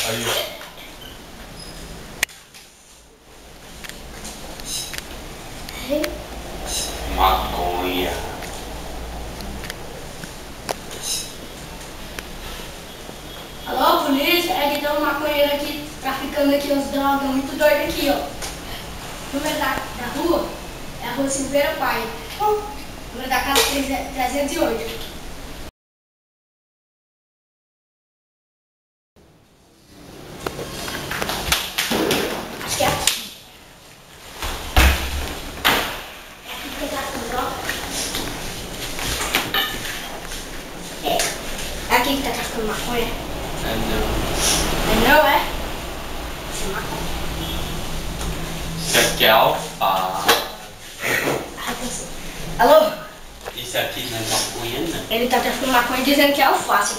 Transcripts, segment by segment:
Aí. Maconha. Alô, polícia, é que tem um maconheiro aqui, traficando aqui uns drogas muito doido aqui, ó. O número da rua é a rua Silveira Pai. O número da casa 308. Acho que é aqui. É aqui que tá com droga. É aqui que tá traficando maconha. É não. É não, é? Isso é maconha. Isso aqui é alface. Alô? Isso aqui não é maconha, não. Ele tá traficando maconha dizendo que é alface.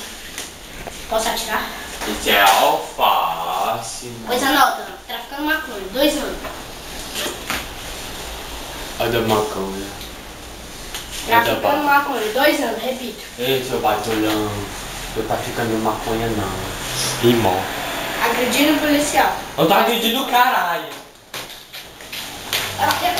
Posso atirar? Isso é alface. Pois anota, traficando maconha, 2 anos. Olha a maconha. Traficando maconha, 2 anos, repito. Ei, seu batulhão. Eu tá ficando maconha não. Irmão. Agredindo o policial. Eu tô agredindo o caralho. Bater,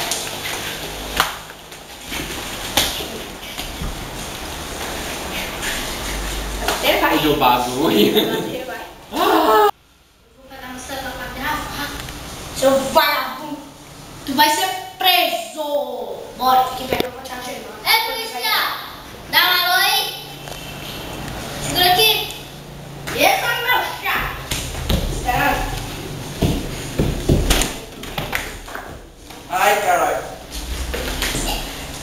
vai. Olha o bagulho. Bater, vai. Eu vou pegar no celular pra gravar. Seu vagabundo. Tu vai ser preso. Bora, fique perto, eu vou te ajudar. É, policial! Dá um alô aí! Segura aqui! Esse é o meu chá. Esperando. Ai, caralho.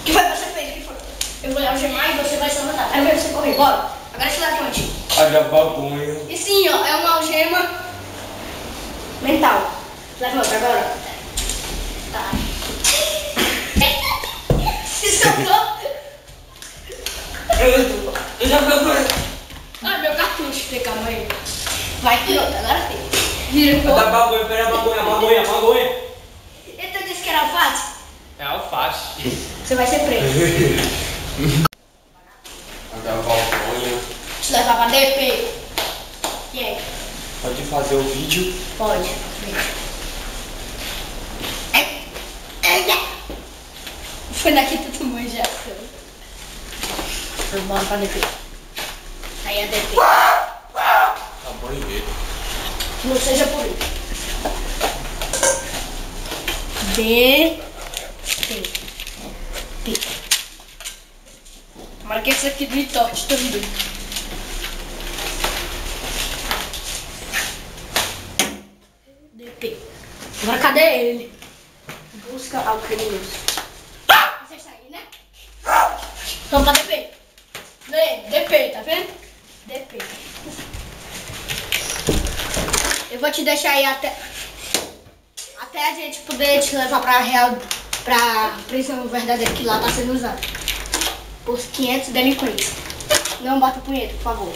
O que foi que você fez? O que foi? Eu vou algemar e você vai se levantar. Quero ver você correr. Bora. Agora se levante. Olha a bagunha. E sim, ó, é uma algema mental. Levanta agora. Tá. Se soltou. Eu já procurei. Ah, meu cartucho. Fica, mãe. Vai, pronto. Agora tem. Vira o Da corpo. bagunha, pera bagunha. Ele disse que era alface. É alface. Você vai ser preso. Olha a bagunha. Te levar pra DP. E aí? Pode fazer o vídeo. Pode. Foi daqui tudo manjação. Bora pra DP. Aí é DP. Tá banheiro. Não seja por isso. DP. P. Tomara que esse aqui não entorte também. DP. Agora cadê ele? Busca ao criminoso. Você está aí, né? Vamos pra DP. DP, tá vendo? DP. Eu vou te deixar aí até a gente poder te levar pra prisão verdadeira que lá tá sendo usada. Por 500 delinquentes. Não bata o punheta, por favor.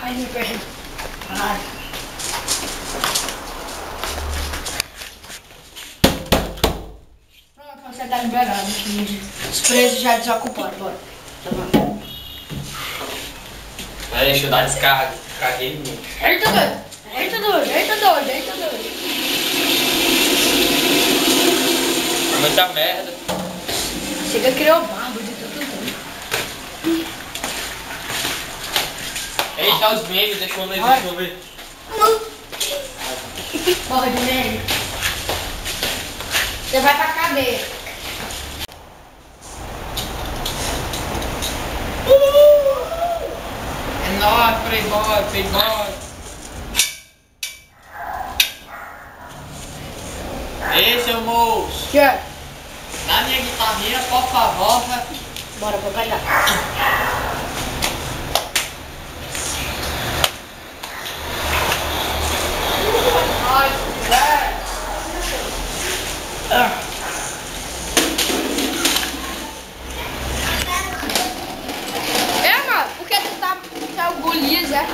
Ai, me perdi. Ai. Pronto, você tá liberado. Os presos já desocuparam, bora. Peraí, deixa eu dar descarga. Carreguei muito. Eita doido! Eita doido! Eita doido! Eita doido! Muita merda. Chega a criar o barbo de tudo doido. Eita, os memes, deixa eu ver. Porra de meme. Você vai pra cadeia. É nóis, playboy. Ei, seu moço. Que é? Dá minha guitarrinha, por favor. Bora pra pegar. É, mano, porque tu tá o Golias, é?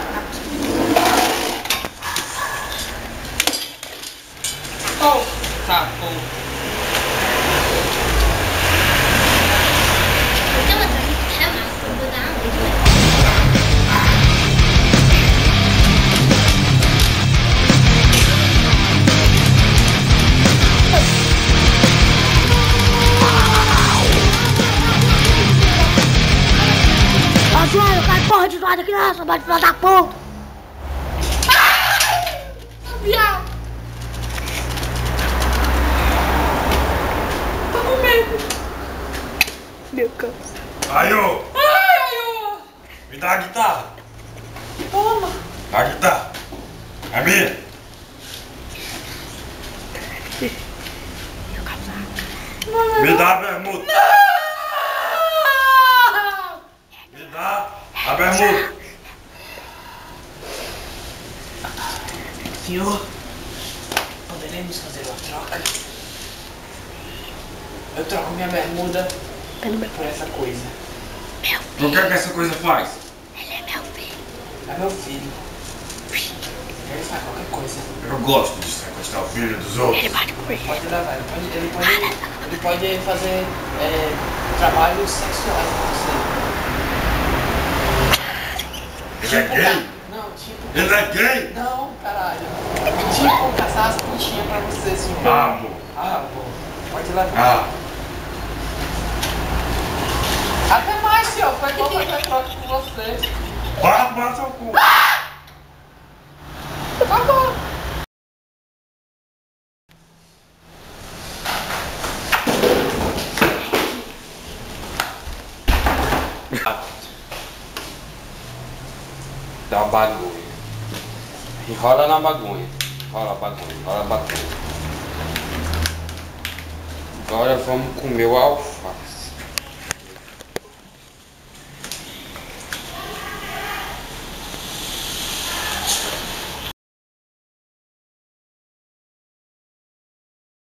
arrombado aqui não, arrombado filho da puta. Viado. Tô com medo. Meu Deus. Aí, ô! Ai, ô. Me dá a guitarra! Toma. Dá a guitarra! É minha! Me dá a bermuda! Não. Me dá a bermuda! Senhor, poderemos fazer uma troca? Eu troco minha bermuda por essa coisa. O que é que essa coisa faz? Ele é meu filho. É meu filho. Ele faz qualquer coisa. Eu gosto de sequestrar o filho dos outros. Ele bate por ele. Pode levar, ele pode fazer trabalhos sexuais com você. Ele é gay? Não, tipo. Ele é gay? Não, caralho. Tipo, caçar as putinhas pra você, senhor. Ah, amor. Ah, pô. Pode levar. Ah, Até mais, senhor. Foi bom fazer troca com você. para seu cu! Tá bom. Dá uma bagulha. Enrola na bagulha. Enrola a bagulha, enrola a bagulha. Agora vamos comer o alface.